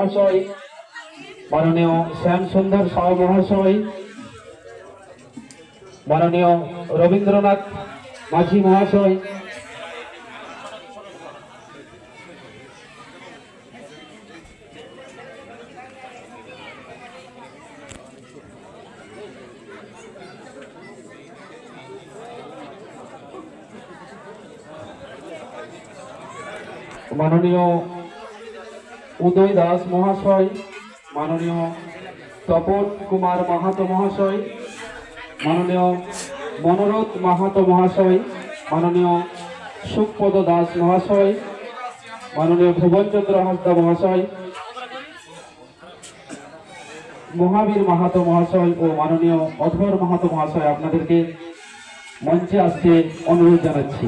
মহাশয়, মাননীয় শ্যাম সুন্দর সাউ মহাশয়, মাননীয় রবীন্দ্রনাথ মাঝি মহাশয়, মাননীয় উদয় দাস মহাশয়, মাননীয় তপন কুমার মাহাতো মহাশয়, মাননীয় মনোরথ মাহাতো মহাশয়, মাননীয় সুখপদ দাস মহাশয়, মাননীয় ভুবনচন্দ্র হাসদা মহাশয়, মহাবীর মাহাতো মহাশয় ও মাননীয় অধর মাহাতো মহাশয়, আপনাদেরকে মঞ্চে আসতে অনুরোধ জানাচ্ছি।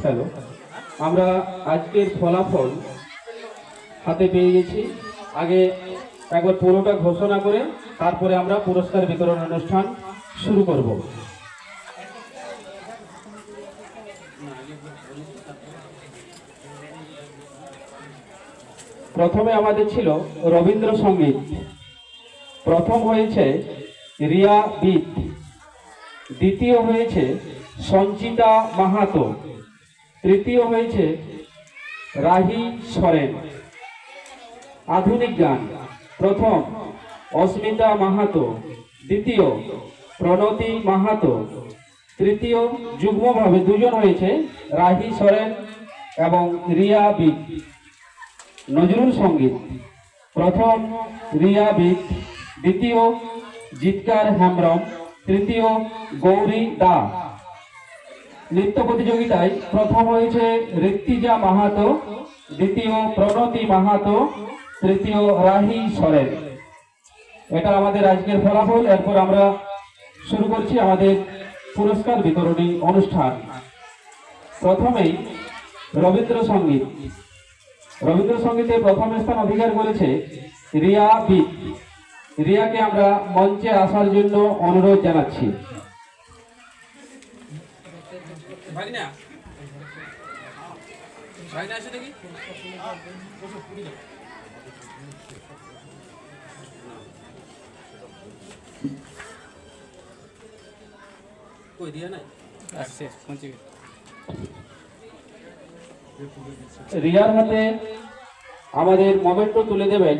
হ্যালো, আমরা আজকের ফলাফল হাতে পেয়ে গেছি। আগে একবার পুরোটা ঘোষণা করে তারপরে আমরা পুরস্কার বিতরণ অনুষ্ঠান শুরু করব। প্রথমে আমাদের ছিল রবীন্দ্রসঙ্গীত। প্রথম হয়েছে রিয়া বিদ, দ্বিতীয় হয়েছে সঞ্চিতা মাহাতো, তৃতীয় হয়েছে রাহি সরেন। আধুনিক গান প্রথম অস্মিতা মাহাতো, দ্বিতীয় প্রণতি মাহাতো, তৃতীয় যুগ্মভাবে দুজন হয়েছে রাহি সরেন এবং রিয়া বিদ। নজরুল সঙ্গীত প্রথম রিয়া বিদ, দ্বিতীয় জিৎকার হেমব্রম, তৃতীয় গৌরী দা। নৃত্য প্রতিযোগিতায় প্রথম হয়েছে ঋত্বিজা মাহাতো, দ্বিতীয় প্রণতি মাহাতো, তৃতীয় রাহি সরেন। এটা আমাদের আজকের ফলাফল। এরপর আমরা শুরু করছি আমাদের পুরস্কার বিতরণী অনুষ্ঠান। প্রথমেই রবীন্দ্রসঙ্গীত। রবীন্দ্রসঙ্গীতে প্রথম স্থান অধিকার করেছে রিয়া বিদ। রিয়াকে আমরা মঞ্চে আসার জন্য অনুরোধ জানাচ্ছি। রিয়ার হাতে আমাদের মোমেন্টো তুলে দেবেন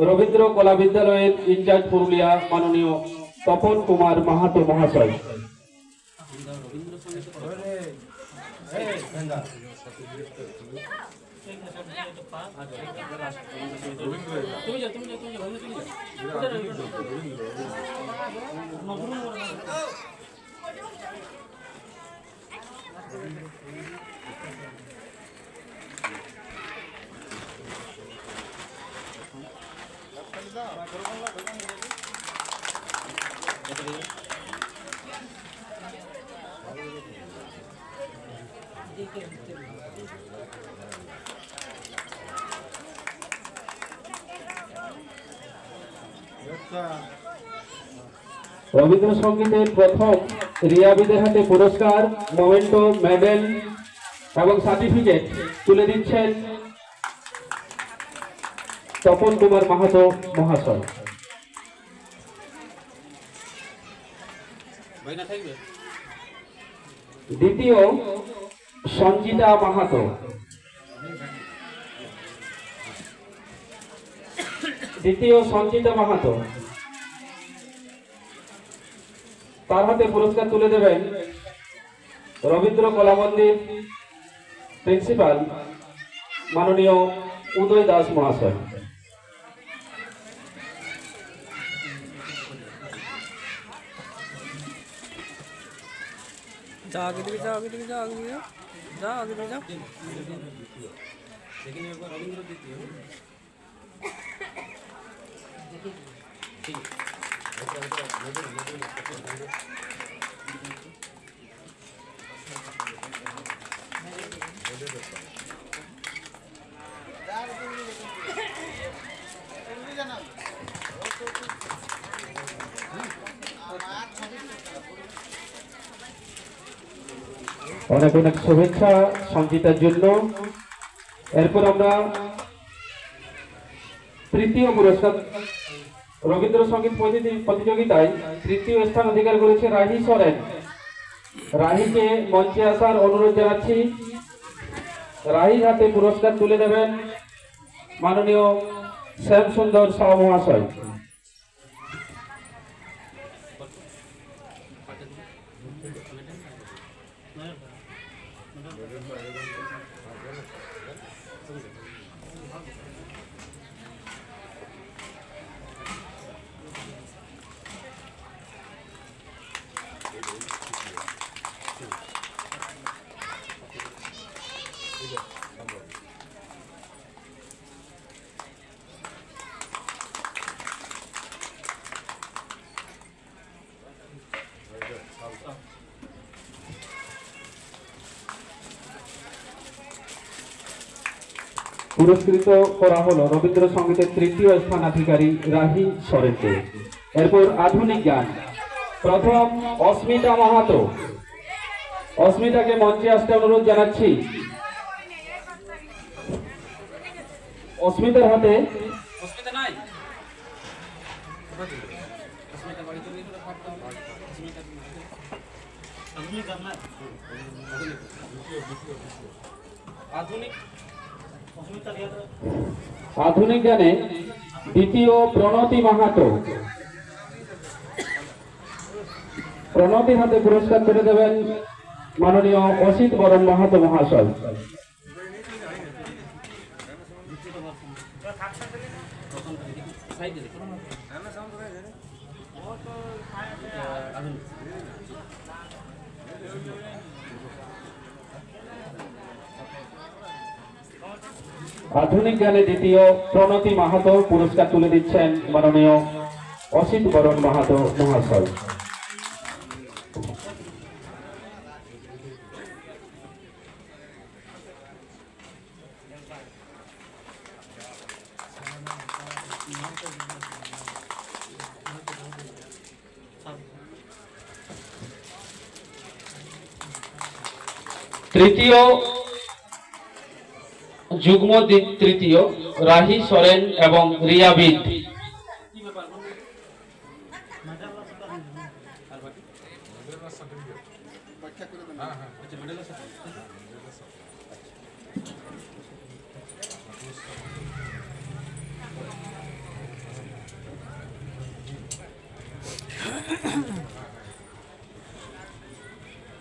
রবীন্দ্র কলা বিদ্যালয়ের ইনচার্জ পুরুলিয়া মাননীয় তপন কুমার মাহাতো মহাশয়। রবীন্দ্রসঙ্গীতের প্রথম রিয়া বিদের হাতে পুরস্কার, মোমেন্টো, মেডেল এবং সার্টিফিকেট তুলে দিচ্ছেন তপন কুমার মাহাতো মহাশয়। দ্বিতীয় সঞ্চিতা মাহাতো, তার হাতে পুরস্কার তুলে দেবেন রবীন্দ্র কলা মন্দির প্রিন্সিপাল মাননীয় উদয় দাস মহাশয়। जाओ आगे दिखे जाओ आगे दिखे जाओ आगे दिखे जाओ जाओ आगे दिखे जाओ অনেক অনেক শুভেচ্ছা সঞ্চিতার জন্য। এরপর আমরা তৃতীয় পুরস্কার রবীন্দ্রসঙ্গীত প্রতিযোগিতায় তৃতীয় স্থান অধিকার করেছে রাহি সরেন। রাহিকে মঞ্চে আসার অনুরোধ জানাচ্ছি। রাহির হাতে পুরস্কার তুলে দেবেন মাননীয় শ্যাম সুন্দর সাউ মহাশয়। পুরস্কৃত করা হলো রবীন্দ্রসঙ্গীতের তৃতীয় স্থানাধিকারী রাহি সরেনকে। এরপর আধুনিক গান প্রথম অস্মিতা মাহাতো। অস্মিতাকে মঞ্চে আসতে অনুরোধ জানাচ্ছি। অস্মিতার হাতে আধুনিক গানে দ্বিতীয় প্রণতি মাহাতো। প্রণতির হাতে পুরস্কার করে দেবেন মাননীয় অসিত বরণ মাহাতো মহাশয়। আধুনিক গানে দ্বিতীয় প্রণতি মাহাতো পুরস্কার তুলে দিচ্ছেন মাননীয় অসিত বরণ মাহাতো মহাশয়। তৃতীয় যুগ্ম তৃতীয় রাহি সরেন এবং রিয়া বিদ।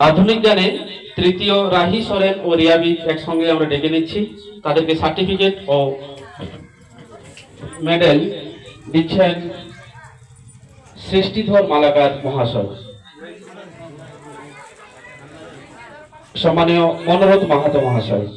আধুনিক গানে তৃতীয় রাহি সরেন ও রিয়াবিদ একসঙ্গে আমরা ডেকে নিচ্ছি। তাদেরকে সার্টিফিকেট ও মেডেল দিচ্ছেন সৃষ্টিধর মালাকার মহাশয়। সম্মানীয় মনোরথ মাহাতো মহাশয়।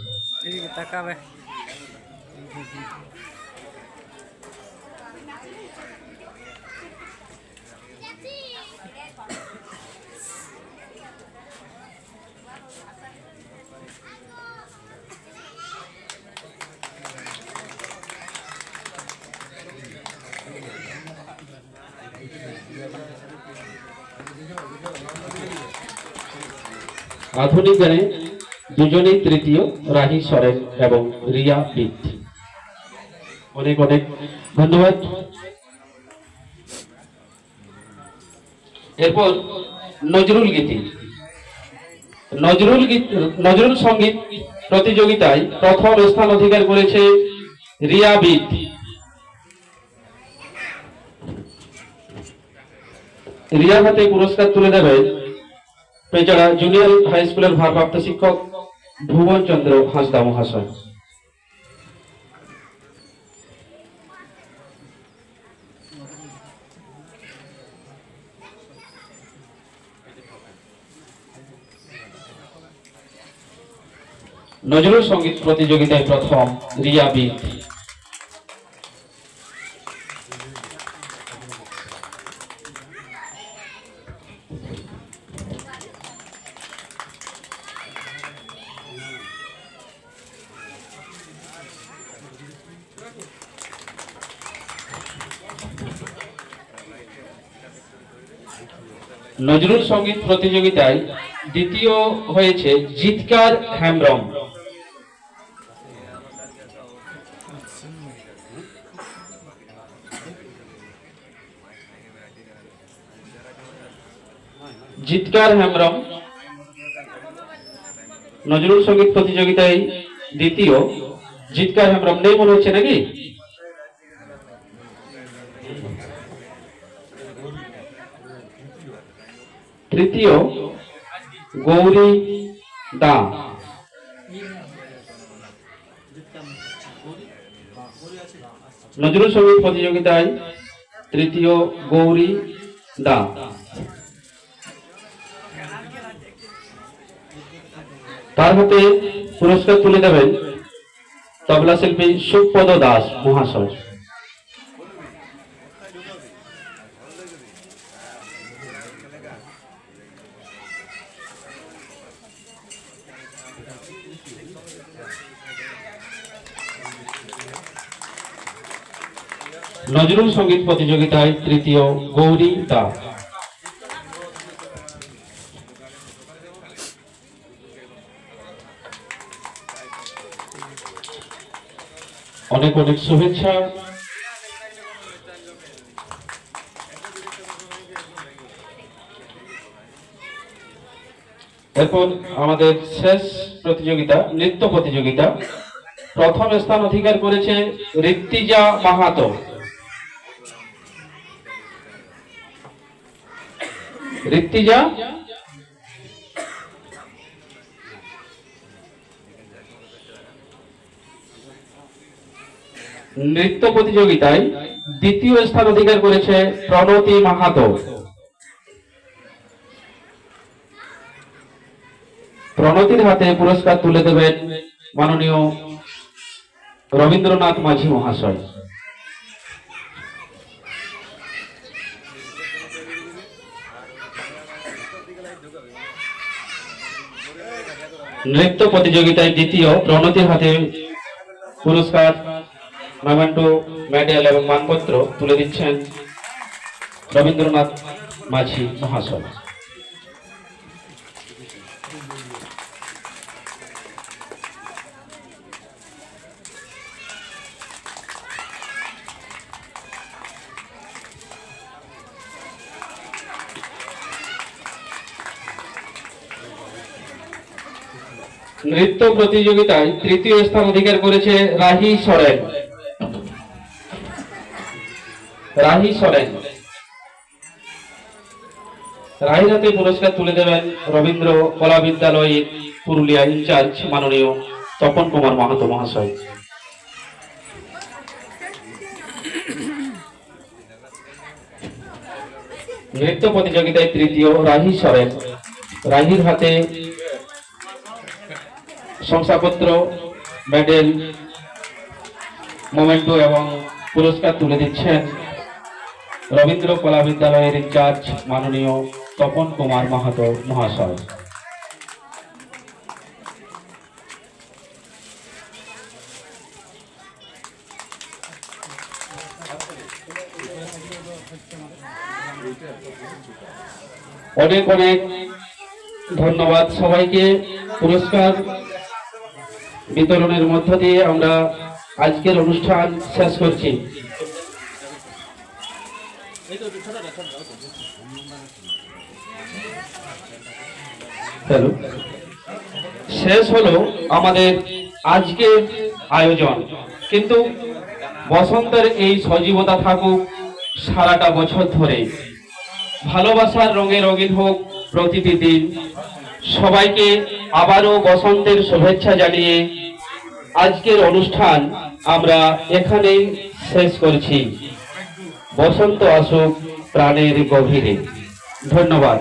আধুনিক গানে দুজনেই তৃতীয় রাহি সরেন এবং রিয়া বিদ। অনেক অনেক ধন্যবাদ। এরপর নজরুল গীতি নজরুল সঙ্গীত প্রতিযোগিতায় প্রথম স্থান অধিকার করেছে রিয়া বিদ। রিয়ার হাতে পুরস্কার তুলে দেবেন এছাড়া জুনিয়র হাই স্কুলের ভারপ্রাপ্ত শিক্ষক ভুবন চন্দ্র হাঁসদা মহাশয়। নজরুল সঙ্গীত প্রতিযোগিতায় প্রথম রিয়া বিদ। নজরুল সঙ্গীত প্রতিযোগিতায় দ্বিতীয় হয়েছে জিতকার হেমব্রম। জিতকার হেমব্রম নজরুল সঙ্গীত প্রতিযোগিতায় দ্বিতীয়। জিতকার হেমব্রম নেই মনে হচ্ছে নাকি? তৃতীয় গৌরী দা। নজরুল সঙ্গীত প্রতিযোগিতায় তৃতীয় গৌরী দা। তার হাতে পুরস্কার তুলে দেবেন তবলা শিল্পী সুপদ দাস মহাশয়। নজরুল সঙ্গীত প্রতিযোগিতায় তৃতীয় গৌরী দা। অনেক অনেক শুভেচ্ছা। এরপর আমাদের শেষ প্রতিযোগিতা নৃত্য প্রতিযোগিতা। প্রথম স্থান অধিকার করেছে ঋত্বিজা মাহাতো। ঋত্বিজা নৃত্য প্রতিযোগিতায় দ্বিতীয় স্থান অধিকার করেছে প্রণতি মাহাতো। প্রণতির হাতে পুরস্কার তুলে দেবেন মাননীয় রবীন্দ্রনাথ মাঝি মহাশয়। নৃত্য প্রতিযোগিতায় দ্বিতীয় প্রণতির হাতে পুরস্কার, মেমেন্টো, মেডেল এবং মানপত্র তুলে দিচ্ছেন রবীন্দ্রনাথ মাঝি মহাশয়। নৃত্য প্রতিযোগিতায় তৃতীয় স্থান অধিকার করেছে রাহি সরেন। রাহি সরেন রাহির হাতে পুরস্কার তুলে দেবেন রবীন্দ্র কলা বিদ্যালয়ের পুরুলিয়া ইনচার্জ মাননীয় তপন কুমার মাহাতো মহাশয়। নৃত্য প্রতিযোগিতায় তৃতীয় রাহি সরেন। রাহির হাতে শংসাপত্র, মেডেল, মোমেন্টো এবং পুরস্কার তুলে দিচ্ছেন রবীন্দ্র কলা বিদ্যালয়ের ইনচার্জ মাননীয় তপন কুমার মাহাতো মহাশয়। অনেক অনেক ধন্যবাদ সবাইকে। পুরস্কার বিতরণের মধ্য দিয়ে আমরা আজকের অনুষ্ঠান শেষ করছি। হ্যালো, শেষ হলো আমাদের আজকের আয়োজন, কিন্তু বসন্তের এই সজীবতা থাকুক সারাটা বছর ধরে। ভালোবাসার রঙে রঙিন হোক প্রতিটি দিন। সবাইকে আবারও বসন্তের শুভেচ্ছা জানিয়ে আজকের অনুষ্ঠান আমরা এখানেই শেষ করছি। বসন্ত আসুক প্রাণের গভীরে। ধন্যবাদ।